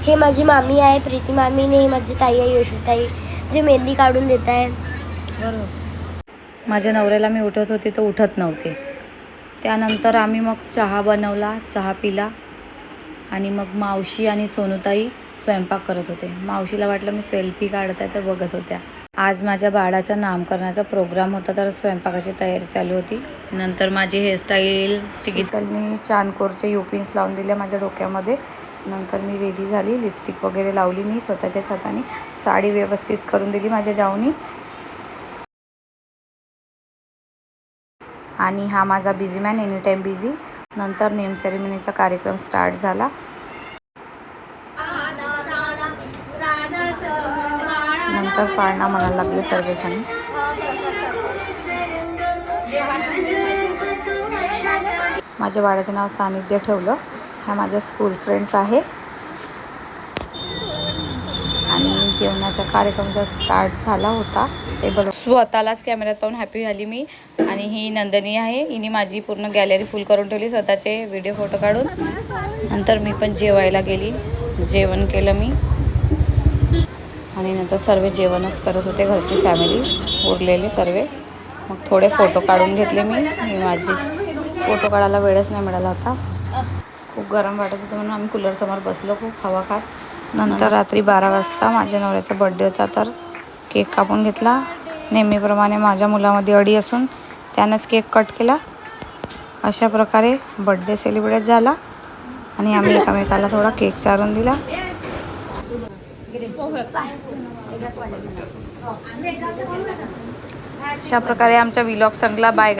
हे माझी मामी आहे प्रीती मामी, ने माझी ताई आहे यशोताई, जे मेहंदी काढून देत आहे. बरोबर. माझ्या नवऱ्याला मी उठवत होते तर उठत नव्हते. त्यानंतर आम्ही मग चहा बनवला, चहा पिला आणि मग मावशी आणि सोनूताई स्वयंपाक करत होते. मावशीला वाटलं मी सेल्फी काढत आहे तर बघत होत्या. आज माझ्या बाळाचा नामकरणाचा प्रोग्राम होता तर स्वयंपाकाची तयारी चालू होती. नंतर माझी हेअरस्टाईल टिकीतलनी चांदकोरचे युपिन्स लावून दिल्या माझ्या डोक्यामध्ये. नंतर मी रेडी झाली, लिपस्टिक वगैरे लावली मी स्वतःच्याच हाताने, साडी व्यवस्थित करून दिली माझ्या जाऊनी. आणि हा माझा busy man, any time busy. नंतर नेम सेरेमनीचा कार्यक्रम स्टार्ट झाला. नंतर पाळणा म्हणायला लागले सर्वजण. माझ्या बाळाचे नाव सानिध्य ठेवलं. ह्या माझ्या स्कूल फ्रेंड्स आहे. आणि जेवणाचा कार्यक्रम जर स्टार्ट झाला होता ते बघ, स्वतःलाच कॅमेऱ्यात पाहून हॅपी झाली मी. आणि ही नंदिनी आहे, हिने माझी पूर्ण गॅलरी फुल करून ठेवली स्वतःचे व्हिडिओ फोटो काढून. नंतर मी पण जेवायला गेली, जेवण केलं मी. आणि नंतर सर्व जेवणच करत होते, घरची फॅमिली उरलेले सर्व. मग थोडे फोटो काढून घेतले मी. माझी फोटो काढायला वेळच नाही मिळाला होता, खूप गरम वाटत होतं म्हणून आम्ही कूलरसमोर बसलो खूप हवा खात. नंतर रात्री 12 वाजता माझ्या नवऱ्याचा बड्डे होता तर केक कापून घेतला. नेहमीप्रमाणे माझ्या मुलामध्ये अडी असून त्यानंच केक कट केला. अशा प्रकारे बड्डे सेलिब्रेट झाला आणि आम्ही एकामेकाला थोडा केक चारून दिला. अशा प्रकारे आमचा व्लॉग संपला. बाय.